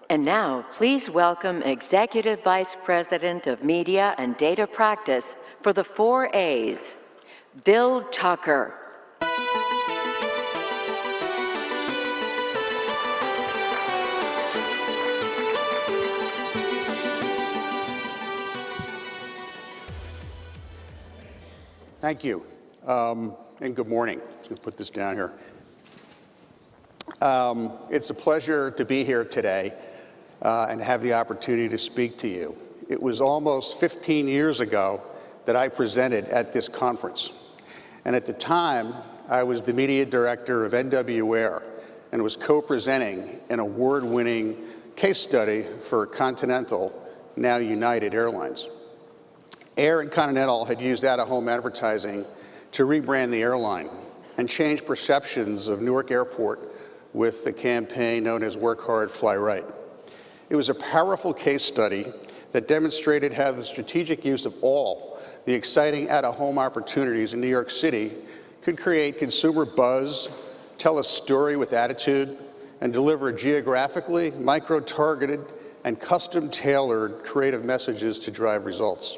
And now, please welcome Executive Vice President of Media and Data Practice for the 4A's, Bill Tucker. Thank you, and good morning. I'm just going to put this down here. It's a pleasure to be here today and have the opportunity to speak to you. It was almost 15 years ago that I presented at this conference. And at the time, I was the media director of NWAir and was co-presenting an award-winning case study for Continental, now United Airlines. Air and Continental had used out-of-home advertising to rebrand the airline and change perceptions of Newark Airport with the campaign known as Work Hard, Fly Right. It was a powerful case study that demonstrated how the strategic use of all the exciting out-of-home opportunities in New York City could create consumer buzz, tell a story with attitude, and deliver geographically, micro-targeted, and custom-tailored creative messages to drive results.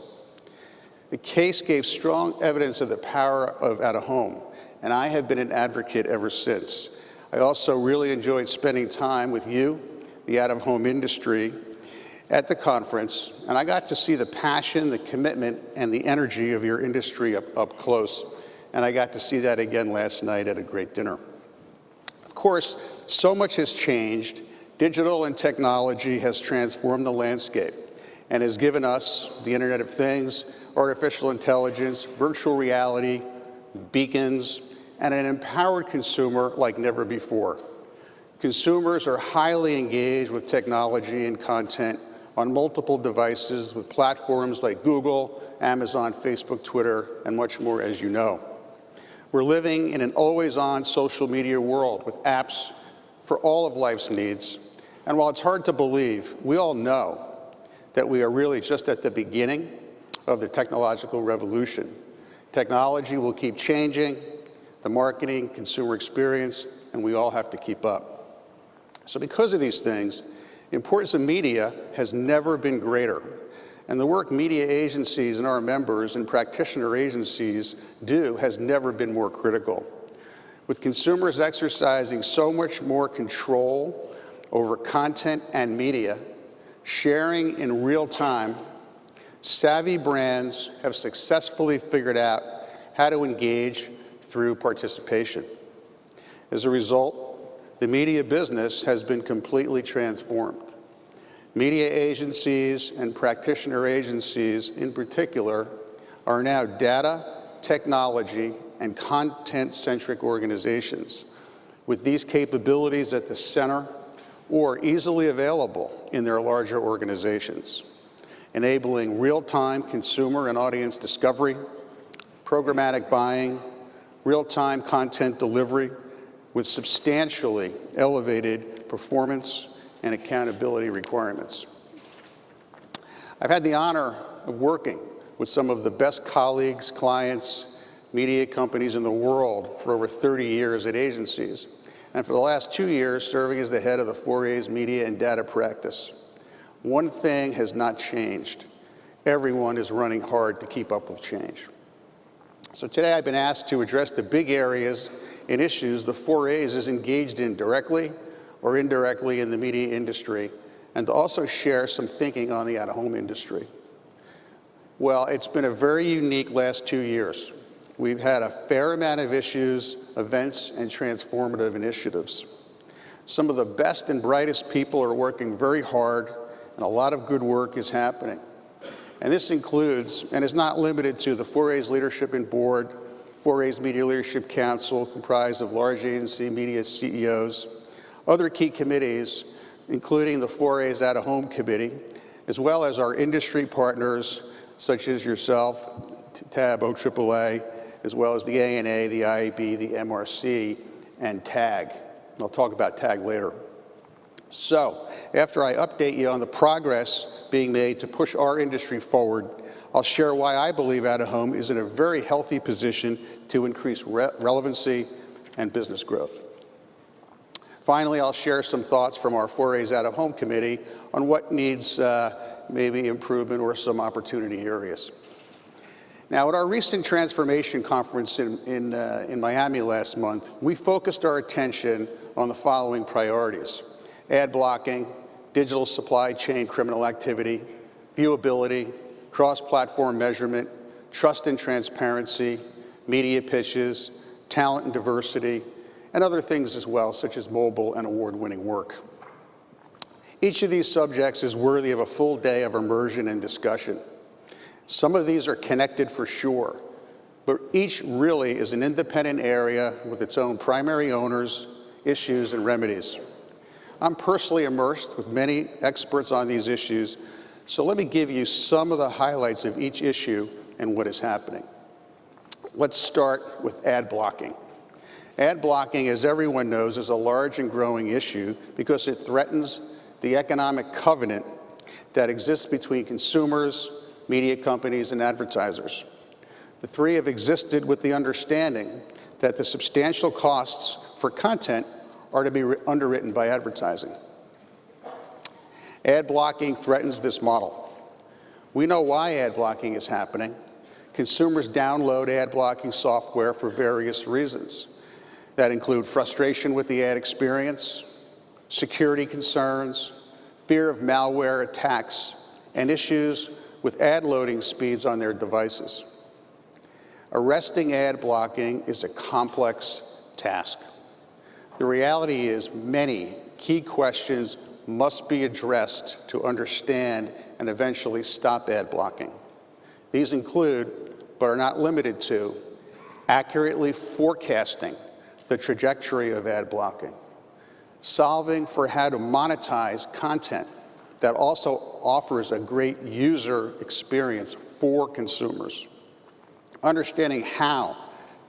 The case gave strong evidence of the power of out-of-home, and I have been an advocate ever since. I also really enjoyed spending time with you, the out-of-home industry, at the conference, and I got to see the passion, the commitment, and the energy of your industry up close, and I got to see that again last night at a great dinner. Of course, so much has changed. Digital and technology has transformed the landscape and has given us the Internet of Things, artificial intelligence, virtual reality, beacons, and an empowered consumer like never before. Consumers are highly engaged with technology and content on multiple devices with platforms like Google, Amazon, Facebook, Twitter, and much more, as you know. We're living in an always-on social media world with apps for all of life's needs. And while it's hard to believe, we all know that we are really just at the beginning of the technological revolution. Technology will keep changing, the marketing, consumer experience, and we all have to keep up. So because of these things, the importance of media has never been greater. And the work media agencies and our members and practitioner agencies do has never been more critical. With consumers exercising so much more control over content and media, sharing in real time, savvy brands have successfully figured out how to engage through participation. As a result, the media business has been completely transformed. Media agencies and practitioner agencies in particular are now data, technology, and content-centric organizations with these capabilities at the center or easily available in their larger organizations, enabling real-time consumer and audience discovery, programmatic buying, real-time content delivery with substantially elevated performance and accountability requirements. I've had the honor of working with some of the best colleagues, clients, media companies in the world for over 30 years at agencies, and for the last 2 years serving as the head of the 4A's media and data practice. One thing has not changed. Everyone is running hard to keep up with change. So today I've been asked to address the big areas and issues the 4A's is engaged in directly or indirectly in the media industry, and to also share some thinking on the out-of-home industry. Well, it's been a very unique last 2 years. We've had a fair amount of issues, events, and transformative initiatives. Some of the best and brightest people are working very hard, and a lot of good work is happening. And this includes, and is not limited to, the 4A's Leadership and Board, 4A's Media Leadership Council, comprised of large agency media CEOs, other key committees, including the 4A's Out-of-Home Committee, as well as our industry partners, such as yourself, TAB, OAAA, as well as the ANA, the IAB, the MRC, and TAG. I'll talk about TAG later. So, after I update you on the progress being made to push our industry forward, I'll share why I believe out-of-home is in a very healthy position to increase relevancy and business growth. Finally, I'll share some thoughts from our 4A's Out-of-Home Committee on what needs maybe improvement or some opportunity areas. Now, at our recent transformation conference in Miami last month, we focused our attention on the following priorities: ad blocking, digital supply chain criminal activity, viewability, cross-platform measurement, trust and transparency, media pitches, talent and diversity, and other things as well, such as mobile and award-winning work. Each of these subjects is worthy of a full day of immersion and discussion. Some of these are connected for sure, but each really is an independent area with its own primary owners, issues, and remedies. I'm personally immersed with many experts on these issues, so let me give you some of the highlights of each issue and what is happening. Let's start with ad blocking. Ad blocking, as everyone knows, is a large and growing issue because it threatens the economic covenant that exists between consumers, media companies, and advertisers. The three have existed with the understanding that the substantial costs for content are to be underwritten by advertising. Ad blocking threatens this model. We know why ad blocking is happening. Consumers download ad blocking software for various reasons that include frustration with the ad experience, security concerns, fear of malware attacks, and issues with ad loading speeds on their devices. Arresting ad blocking is a complex task. The reality is many key questions must be addressed to understand and eventually stop ad blocking. These include, but are not limited to, accurately forecasting the trajectory of ad blocking, solving for how to monetize content that also offers a great user experience for consumers, understanding how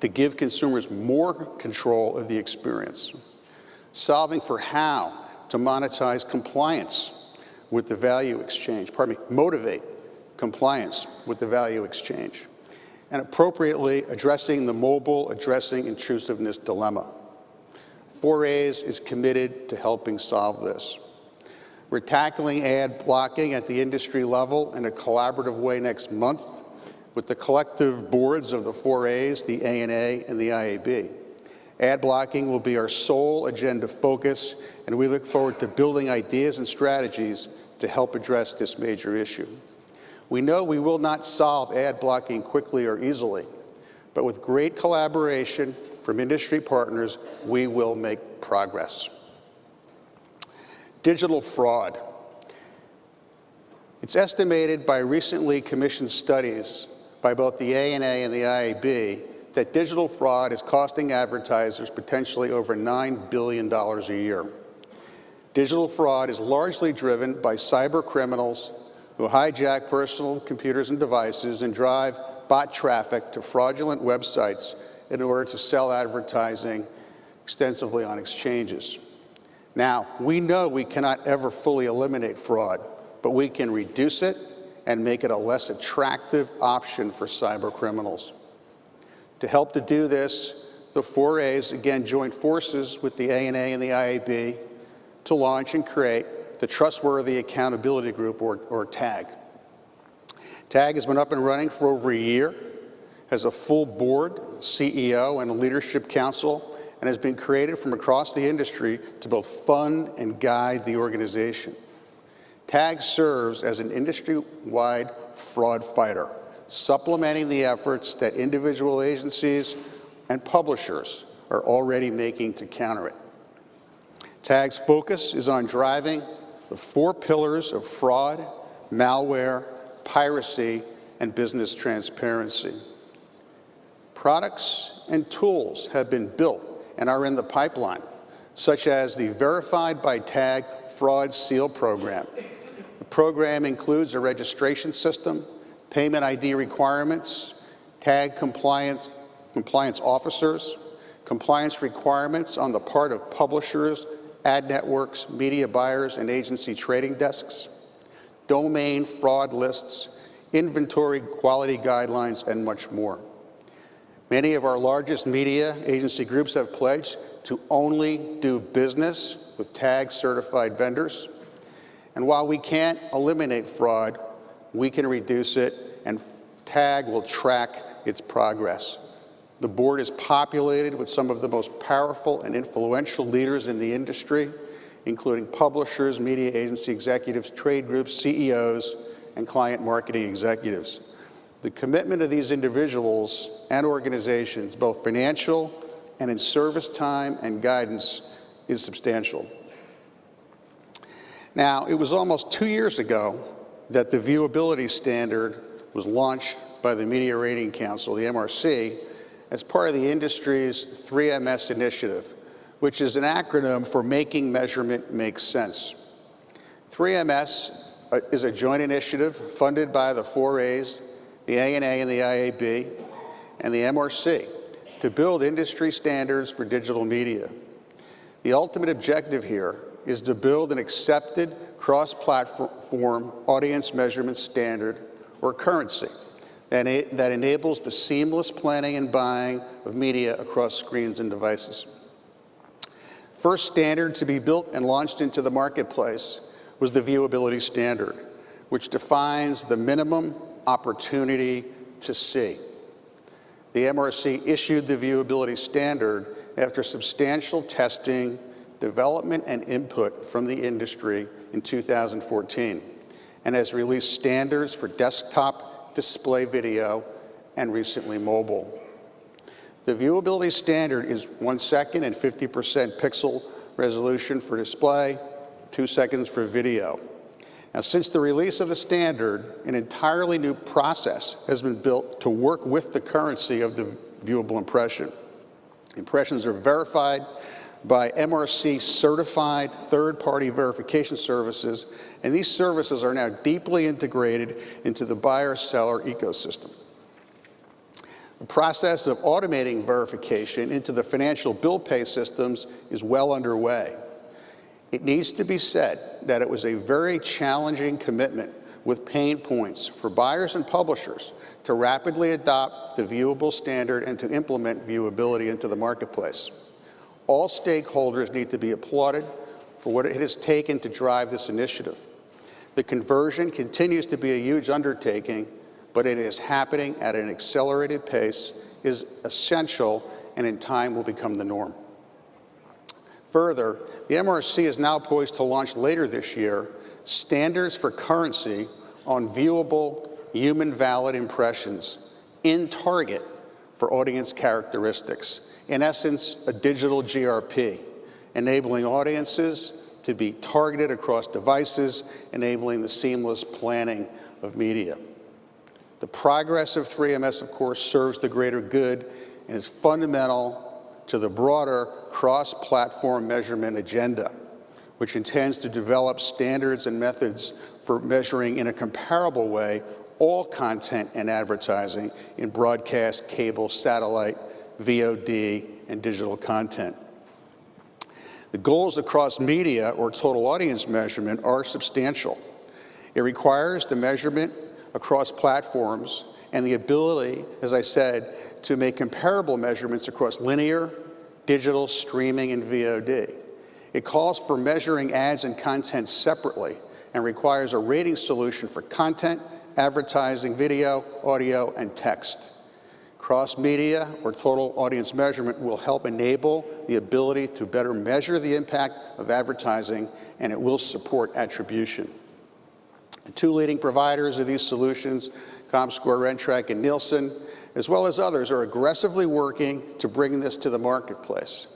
to give consumers more control of the experience, solving for how to monetize compliance with the value exchange, motivate compliance with the value exchange, and appropriately addressing the mobile addressing intrusiveness dilemma. 4A's is committed to helping solve this. We're tackling ad blocking at the industry level in a collaborative way next month with the collective boards of the 4A's, the ANA, and the IAB. Ad blocking will be our sole agenda focus, and we look forward to building ideas and strategies to help address this major issue. We know we will not solve ad blocking quickly or easily, but with great collaboration from industry partners, we will make progress. Digital fraud. It's estimated by recently commissioned studies by both the ANA and the IAB that digital fraud is costing advertisers potentially over $9 billion a year. Digital fraud is largely driven by cyber criminals who hijack personal computers and devices and drive bot traffic to fraudulent websites in order to sell advertising extensively on exchanges. Now, we know we cannot ever fully eliminate fraud, but we can reduce it and make it a less attractive option for cyber criminals. To help to do this, the 4A's again joined forces with the ANA and the IAB to launch and create the Trustworthy Accountability Group, or TAG. TAG has been up and running for over a year, has a full board, CEO, and a leadership council, and has been created from across the industry to both fund and guide the organization. TAG serves as an industry-wide fraud fighter, supplementing the efforts that individual agencies and publishers are already making to counter it. TAG's focus is on driving the 4 pillars of fraud, malware, piracy, and business transparency. Products and tools have been built and are in the pipeline, such as the Verified by TAG Fraud Seal Program. The program includes a registration system, payment ID requirements, TAG compliance officers, compliance requirements on the part of publishers, ad networks, media buyers, and agency trading desks, domain fraud lists, inventory quality guidelines, and much more. Many of our largest media agency groups have pledged to only do business with TAG-certified vendors. And while we can't eliminate fraud, we can reduce it, and TAG will track its progress. The board is populated with some of the most powerful and influential leaders in the industry, including publishers, media agency executives, trade groups, CEOs, and client marketing executives. The commitment of these individuals and organizations, both financial and in service time and guidance, is substantial. Now, it was almost 2 years ago that the viewability standard was launched by the Media Rating Council, the MRC, as part of the industry's 3MS initiative, which is an acronym for Making Measurement Make Sense. 3MS is a joint initiative funded by the 4A's, the ANA and the IAB, and the MRC to build industry standards for digital media. The ultimate objective here is to build an accepted cross-platform audience measurement standard, or currency, that enables the seamless planning and buying of media across screens and devices. First standard to be built and launched into the marketplace was the viewability standard, which defines the minimum opportunity to see. The MRC issued the viewability standard after substantial testing, development, and input from the industry in 2014, and has released standards for desktop display video and recently mobile. The viewability standard is 1 second and 50% pixel resolution for display, 2 seconds for video. Now, since the release of the standard, an entirely new process has been built to work with the currency of the viewable impression. Impressions are verified by MRC certified third-party verification services, and these services are now deeply integrated into the buyer-seller ecosystem. The process of automating verification into the financial bill pay systems is well underway. It needs to be said that it was a very challenging commitment with pain points for buyers and publishers to rapidly adopt the viewable standard and to implement viewability into the marketplace. All stakeholders need to be applauded for what it has taken to drive this initiative. The conversion continues to be a huge undertaking, but it is happening at an accelerated pace, is essential, and in time will become the norm. Further, the MRC is now poised to launch later this year standards for currency on viewable human valid impressions in target for audience characteristics. In essence, a digital GRP, enabling audiences to be targeted across devices, enabling the seamless planning of media. The progress of 3MS, of course, serves the greater good and is fundamental to the broader cross-platform measurement agenda, which intends to develop standards and methods for measuring in a comparable way all content and advertising in broadcast, cable, satellite, VOD, and digital content. The goals across media or total audience measurement are substantial. It requires the measurement across platforms and the ability, as I said, to make comparable measurements across linear, digital, streaming, and VOD. It calls for measuring ads and content separately and requires a rating solution for content, advertising, video, audio, and text. Cross-media or total audience measurement will help enable the ability to better measure the impact of advertising, and it will support attribution. The two leading providers of these solutions, Comscore, Rentrak, and Nielsen, as well as others, are aggressively working to bring this to the marketplace.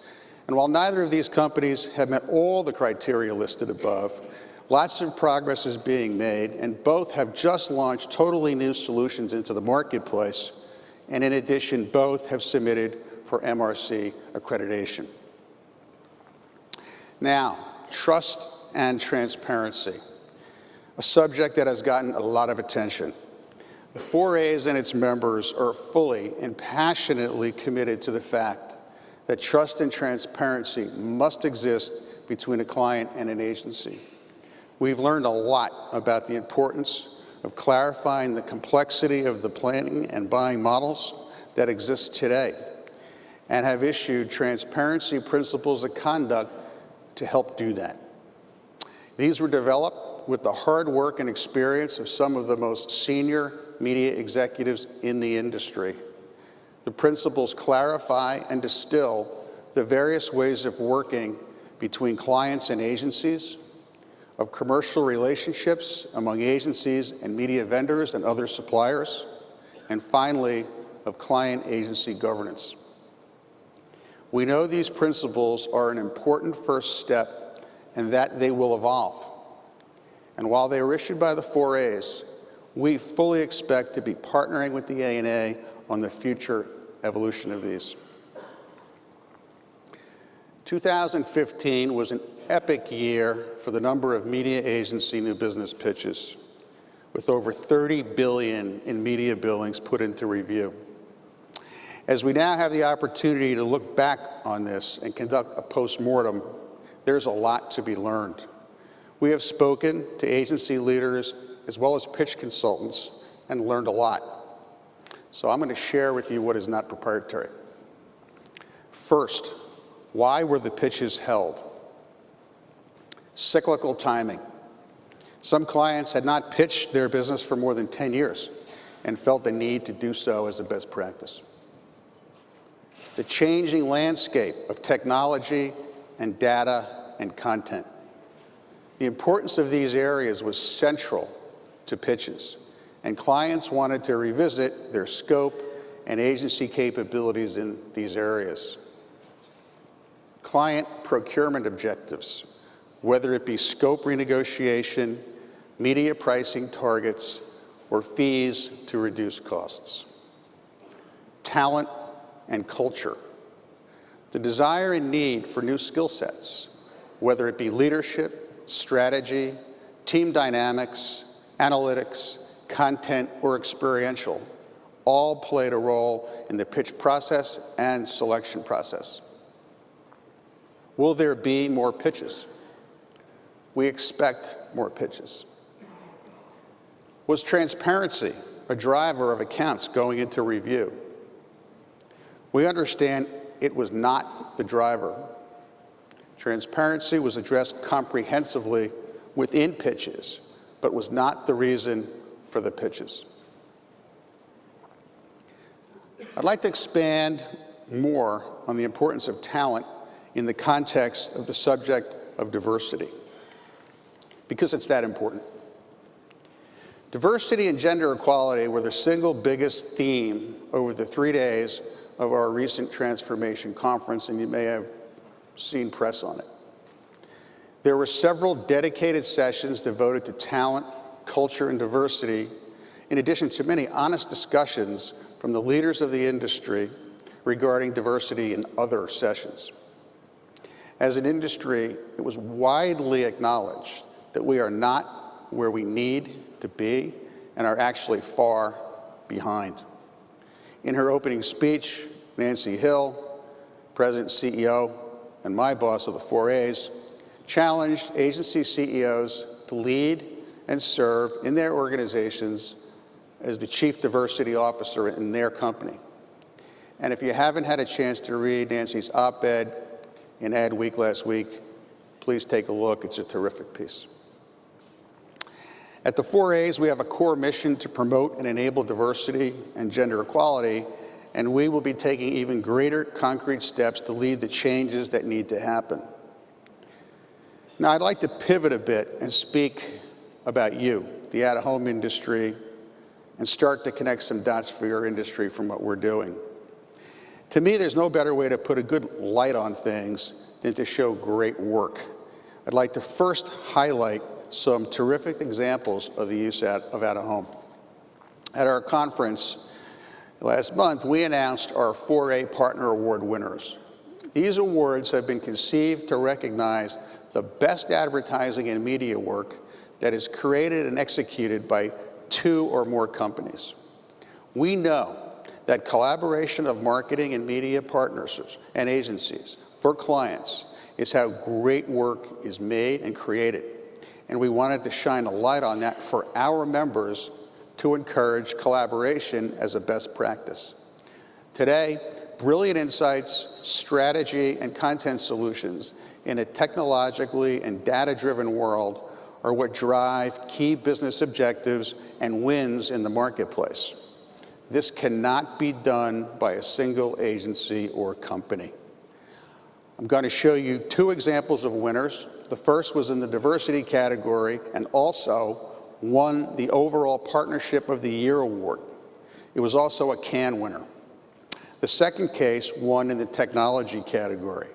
And while neither of these companies have met all the criteria listed above, lots of progress is being made, and both have just launched totally new solutions into the marketplace. And in addition, both have submitted for MRC accreditation. Now, trust and transparency, a subject that has gotten a lot of attention. The 4A's and its members are fully and passionately committed to the fact that trust and transparency must exist between a client and an agency. We've learned a lot about the importance of clarifying the complexity of the planning and buying models that exist today. and have issued transparency principles of conduct to help do that. These were developed with the hard work and experience of some of the most senior media executives in the industry. The principles clarify and distill the various ways of working between clients and agencies, of commercial relationships among agencies and media vendors and other suppliers, and finally, of client-agency governance. We know these principles are an important first step and that they will evolve. And while they were issued by the 4As, we fully expect to be partnering with the ANA on the future evolution of these. 2015 was an epic year for the number of media agency new business pitches, with over $30 billion in media billings put into review. As we now have the opportunity to look back on this and conduct a postmortem, there's a lot to be learned. We have spoken to agency leaders as well as pitch consultants and learned a lot. So I'm going to share with you what is not proprietary. First, why were the pitches held? Cyclical timing. Some clients had not pitched their business for more than 10 years and felt the need to do so as a best practice. The changing landscape of technology and data and content. The importance of these areas was central to pitches, and clients wanted to revisit their scope and agency capabilities in these areas. Client procurement objectives, whether it be scope renegotiation, media pricing targets, or fees to reduce costs. Talent and culture. The desire and need for new skill sets, whether it be leadership, strategy, team dynamics, analytics, content, or experiential, all played a role in the pitch process and selection process. Will there be more pitches? We expect more pitches. Was transparency a driver of accounts going into review? We understand it was not the driver. Transparency was addressed comprehensively within pitches, but was not the reason for the pitches. I'd like to expand more on the importance of talent in the context of the subject of diversity, because it's that important. Diversity and gender equality were the single biggest theme over the 3 days of our recent transformation conference, and you may have seen press on it. There were several dedicated sessions devoted to talent, culture, and diversity, in addition to many honest discussions from the leaders of the industry regarding diversity in other sessions. As an industry, it was widely acknowledged that we are not where we need to be and are actually far behind. In her opening speech, Nancy Hill, President, CEO, and my boss of the 4As, challenged agency CEOs to lead and serve in their organizations as the Chief Diversity Officer in their company. And if you haven't had a chance to read Nancy's op-ed in Adweek last week, please take a look. It's a terrific piece. At the 4As, we have a core mission to promote and enable diversity and gender equality, and we will be taking even greater concrete steps to lead the changes that need to happen. Now, I'd like to pivot a bit and speak about you, the out-of-home industry, and start to connect some dots for your industry from what we're doing. To me, there's no better way to put a good light on things than to show great work. I'd like to first highlight some terrific examples of the use of out-of-home. At our conference last month, we announced our 4A Partner Award winners. These awards have been conceived to recognize the best advertising and media work that is created and executed by 2 or more companies. We know that collaboration of marketing and media partners and agencies for clients is how great work is made and created. And we wanted to shine a light on that for our members to encourage collaboration as a best practice. Today, brilliant insights, strategy, and content solutions in a technologically and data-driven world are what drive key business objectives and wins in the marketplace. This cannot be done by a single agency or company. I'm going to show you two examples of winners. The first was in the diversity category and also won the overall Partnership of the Year award. It was also a Cannes winner. The second case won in the technology category.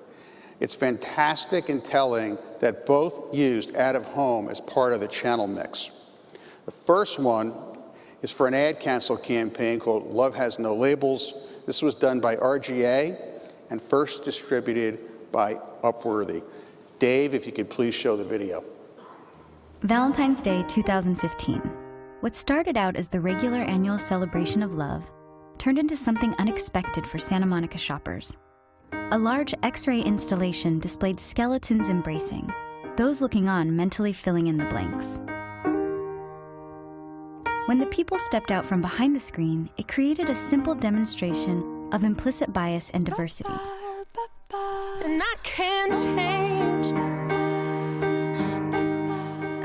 It's fantastic and telling that both used out-of-home as part of the channel mix. The first one is for an ad cancel campaign called Love Has No Labels. This was done by RGA and first distributed by Upworthy. Dave, if you could please show the video. Valentine's Day 2015. What started out as the regular annual celebration of love turned into something unexpected for Santa Monica shoppers. A large X-ray installation displayed skeletons embracing, those looking on mentally filling in the blanks. When the people stepped out from behind the screen, it created a simple demonstration of implicit bias and diversity. And I can't change.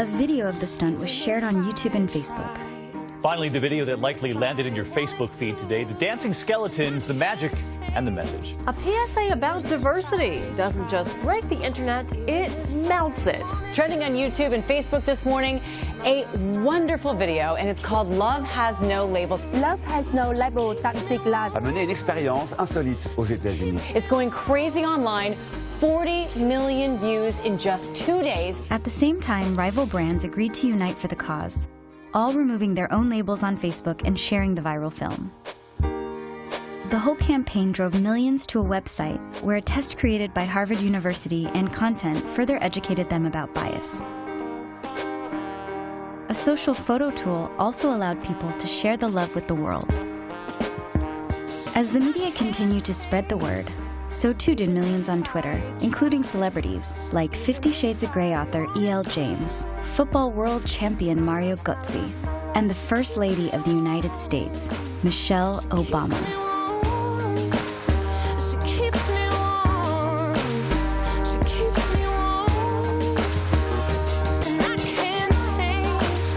A video of the stunt was shared on YouTube and Facebook. Finally, the video that likely landed in your Facebook feed today, the dancing skeletons, the magic, and the message. A PSA about diversity doesn't just break the internet, it melts it. Trending on YouTube and Facebook this morning, a wonderful video, and it's called Love Has No Labels. Love Has No Labels, Toxic Love. A mené une expérience insolite aux États-Unis. It's going crazy online. 40 million views in just 2 days. At the same time, rival brands agreed to unite for the cause, all removing their own labels on Facebook and sharing the viral film. The whole campaign drove millions to a website where a test created by Harvard University and content further educated them about bias. A social photo tool also allowed people to share the love with the world. As the media continued to spread the word, so too did millions on Twitter, including celebrities like 50 Shades of Grey author E.L. James, football world champion Mario Götze, and the First Lady of the United States, Michelle Obama. She keeps me warm. She keeps me warm. And I can't change,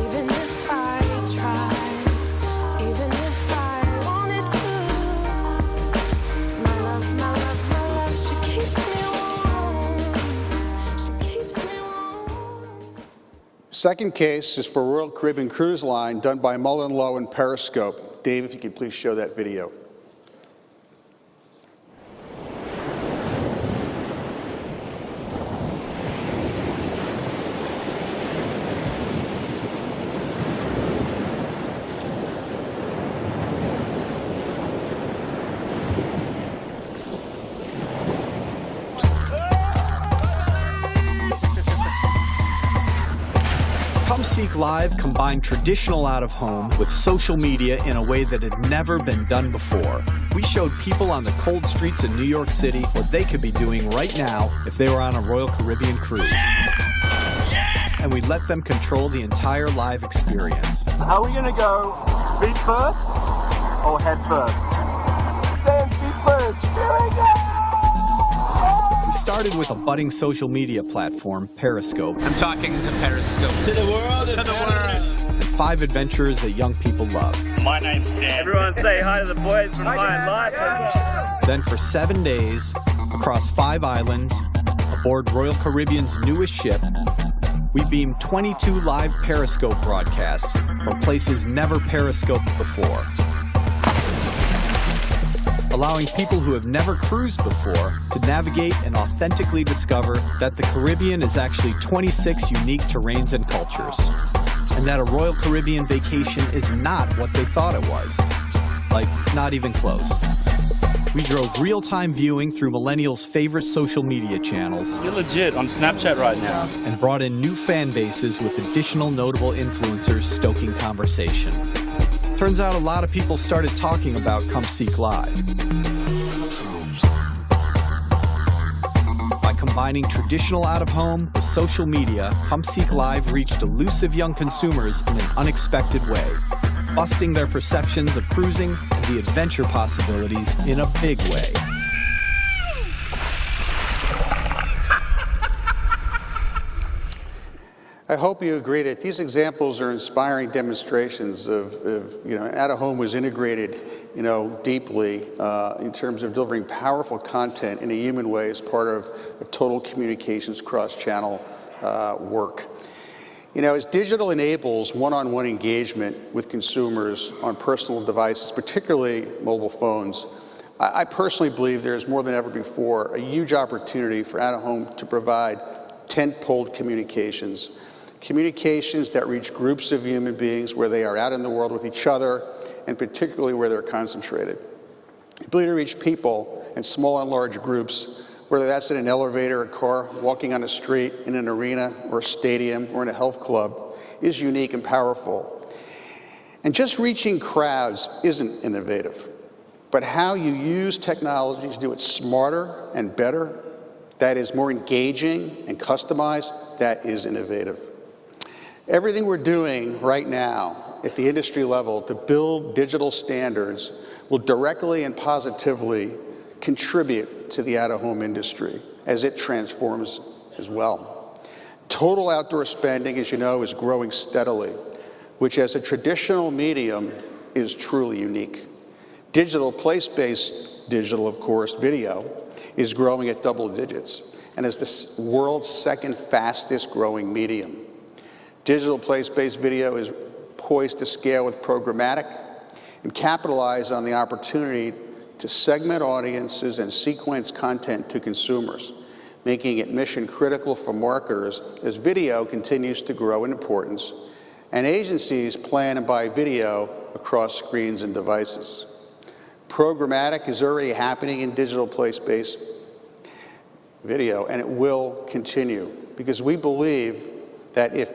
even if I tried, even if I wanted to. My love, she keeps me warm. She keeps me warm. Second case is for Royal Caribbean Cruise Line, done by Mullen Lowe and Periscope. Dave, if you could please show that video. Come Seek Live combined traditional out-of-home with social media in a way that had never been done before. We showed people on the cold streets of New York City what they could be doing right now if they were on a Royal Caribbean cruise. And we let them control the entire live experience. How are we gonna go? Feet first or head first? Stand feet first. Here we go! We started with a budding social media platform, Periscope. I'm talking to Periscope. To the world, to the world. And 5 adventures that young people love. My name's Dan. Everyone say hi to the boys from Fine Life. Then for 7 days, across 5 islands, aboard Royal Caribbean's newest ship, we beamed 22 live Periscope broadcasts from places never periscoped before, allowing people who have never cruised before to navigate and authentically discover that the Caribbean is actually 26 unique terrains and cultures, and that a Royal Caribbean vacation is not what they thought it was. Like, not even close. We drove real-time viewing through millennials' favorite social media channels. You're legit on Snapchat right now. And brought in new fan bases with additional notable influencers stoking conversation. Turns out a lot of people started talking about Come Seek Live. By combining traditional out-of-home with social media, Come Seek Live reached elusive young consumers in an unexpected way, busting their perceptions of cruising the adventure possibilities in a big way. I hope you agree that these examples are inspiring demonstrations of Out-of-Home was integrated, deeply in terms of delivering powerful content in a human way as part of a total communications cross-channel work. As digital enables one-on-one engagement with consumers on personal devices, particularly mobile phones, I personally believe there is more than ever before a huge opportunity for Out-of-Home to provide tent-pole communications that reach groups of human beings where they are out in the world with each other, and particularly where they're concentrated. The ability to reach people in small and large groups, whether that's in an elevator, a car, walking on a street, in an arena or a stadium or in a health club, is unique and powerful. And just reaching crowds isn't innovative, but how you use technology to do it smarter and better, that is more engaging and customized, that is innovative. Everything we're doing right now at the industry level to build digital standards will directly and positively contribute to the out-of-home industry as it transforms as well. Total outdoor spending, as you know, is growing steadily, which as a traditional medium is truly unique. Digital, place-based digital, of course, video, is growing at double digits and is the world's second fastest growing medium. Digital place-based video is poised to scale with programmatic and capitalize on the opportunity to segment audiences and sequence content to consumers, making it mission critical for marketers as video continues to grow in importance and agencies plan and buy video across screens and devices. Programmatic is already happening in digital place-based video, and it will continue because we believe that if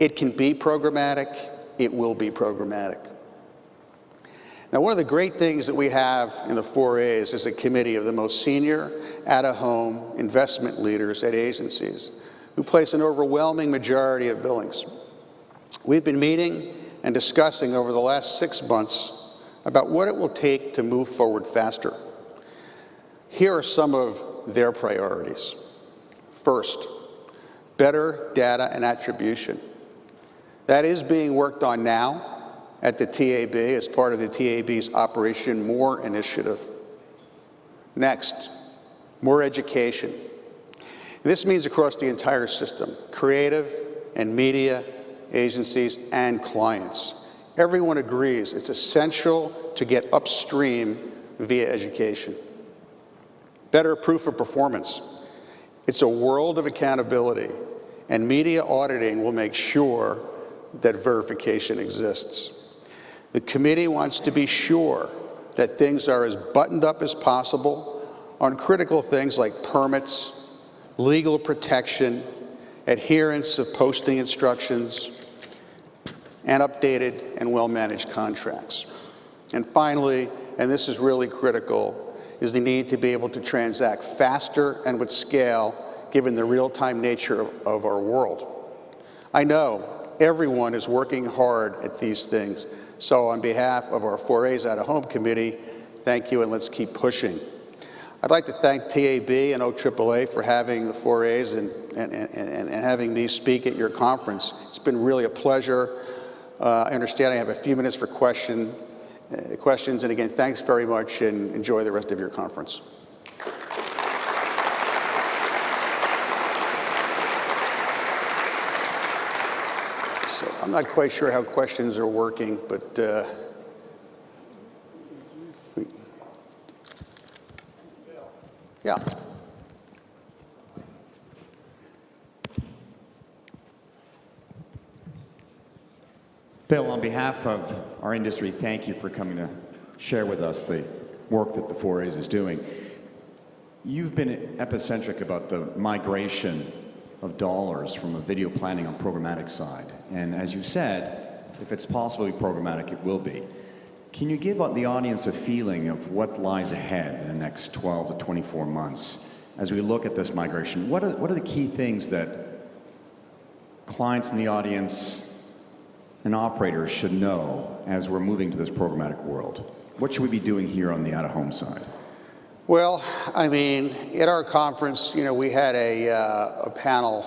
it can be programmatic, it will be programmatic. Now, one of the great things that we have in the 4As is a committee of the most senior out-of-home investment leaders at agencies who place an overwhelming majority of billings. We've been meeting and discussing over the last 6 months about what it will take to move forward faster. Here are some of their priorities. First, better data and attribution. That is being worked on now at the TAB as part of the TAB's Operation More initiative. Next, more education. This means across the entire system, creative and media agencies and clients. Everyone agrees it's essential to get upstream via education. Better proof of performance. It's a world of accountability, and media auditing will make sure that verification exists. The committee wants to be sure that things are as buttoned up as possible on critical things like permits, legal protection, adherence of posting instructions, and updated and well-managed contracts. And finally, and this is really critical, is the need to be able to transact faster and with scale given the real-time nature of our world. I know everyone is working hard at these things. So on behalf of our 4As Out-of-Home Committee, thank you and let's keep pushing. I'd like to thank TAB and OAAA for having the 4As and having me speak at your conference. It's been really a pleasure. I understand I have a few minutes for questions, and again, thanks very much and enjoy the rest of your conference. I'm not quite sure how questions are working, but yeah. Bill, on behalf of our industry, thank you for coming to share with us the work that the 4As is doing. You've been epicentric about the migration of dollars from a video planning on programmatic side. And as you said, if it's possible to be programmatic, it will be. Can you give the audience a feeling of what lies ahead in the next 12 to 24 months as we look at this migration? What are the key things that clients in the audience and operators should know as we're moving to this programmatic world? What should we be doing here on the out-of-home side? Well, I mean, at our conference, you know, we had a panel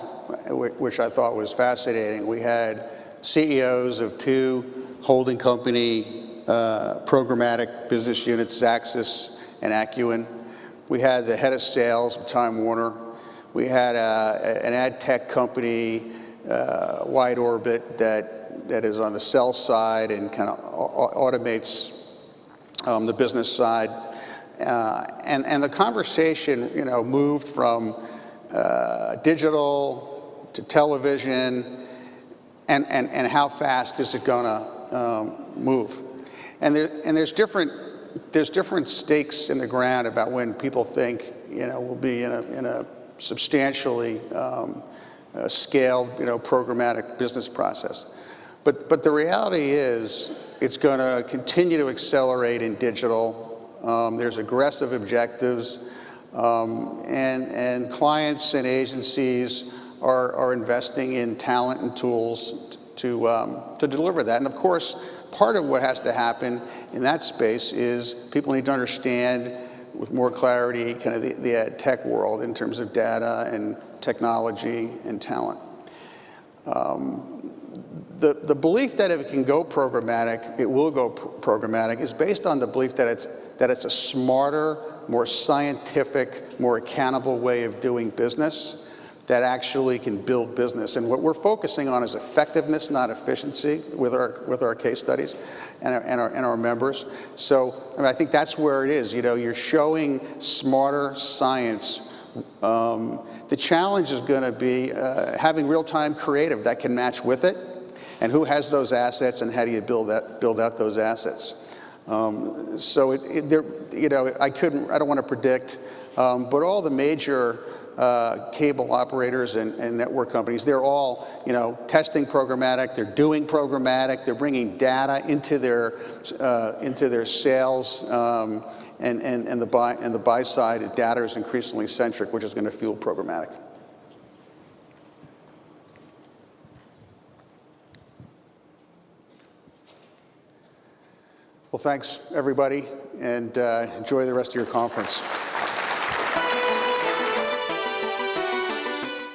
which I thought was fascinating. We had CEOs of two holding company programmatic business units, Xaxis and Acuin. We had the head of sales of Time Warner. We had an ad tech company, Wide Orbit, that is on the sell side and kind of automates the business side. And the conversation, you know, moved from digital to television, and how fast is it going to move? And there's different stakes in the ground about when people think, you know, we'll be in a substantially scaled, you know, programmatic business process. But the reality is, it's going to continue to accelerate in digital. There's aggressive objectives, and clients and agencies are investing in talent and tools to deliver that. And of course, part of what has to happen in that space is people need to understand with more clarity kind of the ad tech world in terms of data and technology and talent. The belief that if it can go programmatic, it will go programmatic is based on the belief that it's a smarter, more scientific, more accountable way of doing business that actually can build business. And what we're focusing on is effectiveness, not efficiency, with our case studies and our members. So I mean, I think that's where it is. You know, you're showing smarter science. The challenge is going to be having real-time creative that can match with it, and who has those assets, and how do you build out those assets? So you know, I don't want to predict, but all the major cable operators and network companies, they're all, you know, testing programmatic, they're doing programmatic, they're bringing data into their sales, and the buy side data is increasingly centric, which is going to fuel programmatic. Well, thanks everybody, and enjoy the rest of your conference.